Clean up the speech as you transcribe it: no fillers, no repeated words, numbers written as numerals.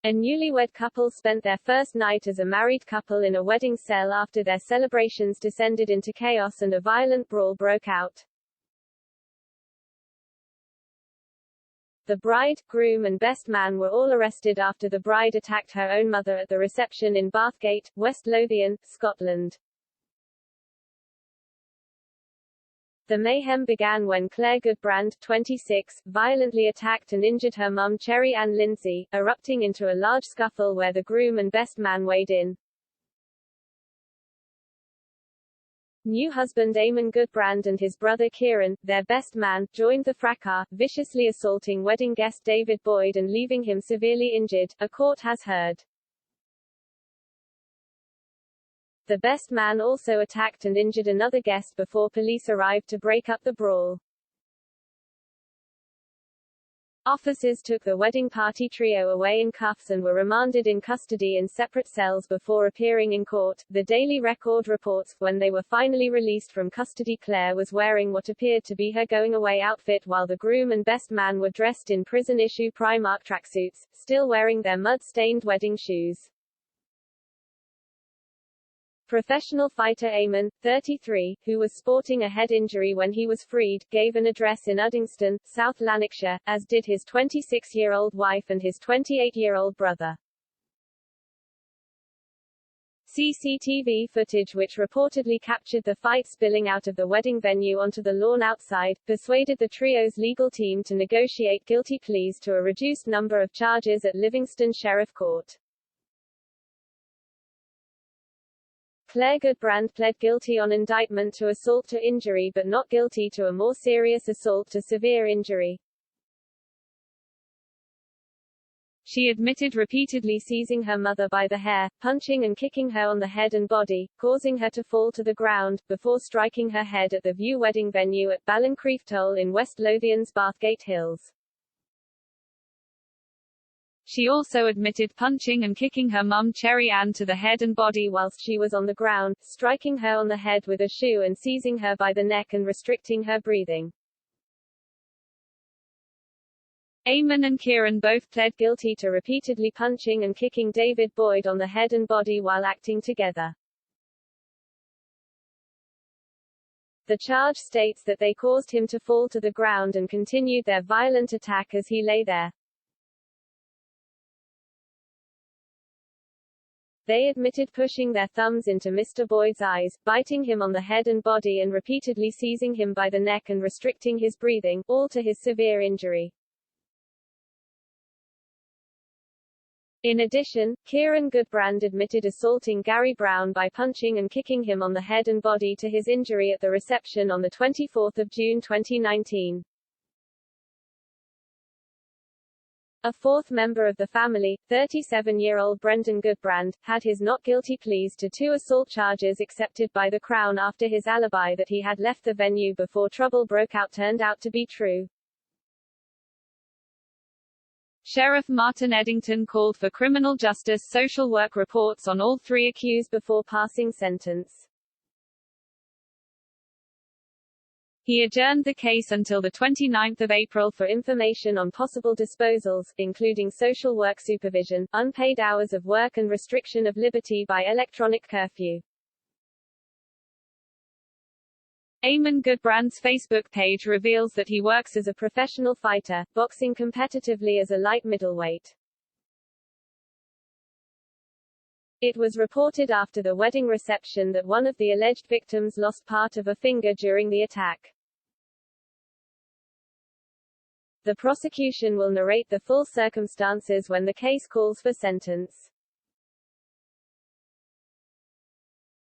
A newlywed couple spent their first night as a married couple in a wedding cell after their celebrations descended into chaos and a violent brawl broke out. The bride, groom and best man were all arrested after the bride attacked her own mother at the reception in Bathgate, West Lothian, Scotland. The mayhem began when Claire Goodbrand, 26, violently attacked and injured her mum Cherry Ann Lindsay, erupting into a large scuffle where the groom and best man weighed in. New husband Eamon Goodbrand and his brother Kieran, their best man, joined the fracas, viciously assaulting wedding guest David Boyd and leaving him severely injured, a court has heard. The best man also attacked and injured another guest before police arrived to break up the brawl. Officers took the wedding party trio away in cuffs and were remanded in custody in separate cells before appearing in court. The Daily Record reports, when they were finally released from custody, Claire was wearing what appeared to be her going-away outfit while the groom and best man were dressed in prison-issue Primark tracksuits, still wearing their mud-stained wedding shoes. Professional fighter Eamon, 33, who was sporting a head injury when he was freed, gave an address in Uddingston, South Lanarkshire, as did his 26-year-old wife and his 28-year-old brother. CCTV footage which reportedly captured the fight spilling out of the wedding venue onto the lawn outside, persuaded the trio's legal team to negotiate guilty pleas to a reduced number of charges at Livingston Sheriff Court. Claire Goodbrand pled guilty on indictment to assault to injury but not guilty to a more serious assault to severe injury. She admitted repeatedly seizing her mother by the hair, punching and kicking her on the head and body, causing her to fall to the ground, before striking her head at the View wedding venue at Ballincreeftoll in West Lothian's Bathgate Hills. She also admitted punching and kicking her mum Cherry Ann to the head and body whilst she was on the ground, striking her on the head with a shoe and seizing her by the neck and restricting her breathing. Eamon and Kieran both pled guilty to repeatedly punching and kicking David Boyd on the head and body while acting together. The charge states that they caused him to fall to the ground and continued their violent attack as he lay there. They admitted pushing their thumbs into Mr. Boyd's eyes, biting him on the head and body and repeatedly seizing him by the neck and restricting his breathing, all to his severe injury. In addition, Kieran Goodbrand admitted assaulting Gary Brown by punching and kicking him on the head and body to his injury at the reception on 24 June 2019. A fourth member of the family, 37-year-old Brendan Goodbrand, had his not guilty pleas to 2 assault charges accepted by the Crown after his alibi that he had left the venue before trouble broke out turned out to be true. Sheriff Martin Eddington called for criminal justice social work reports on all 3 accused before passing sentence. He adjourned the case until 29 April for information on possible disposals, including social work supervision, unpaid hours of work and restriction of liberty by electronic curfew. Eamon Goodbrand's Facebook page reveals that he works as a professional fighter, boxing competitively as a light middleweight. It was reported after the wedding reception that one of the alleged victims lost part of a finger during the attack. The prosecution will narrate the full circumstances when the case calls for sentence.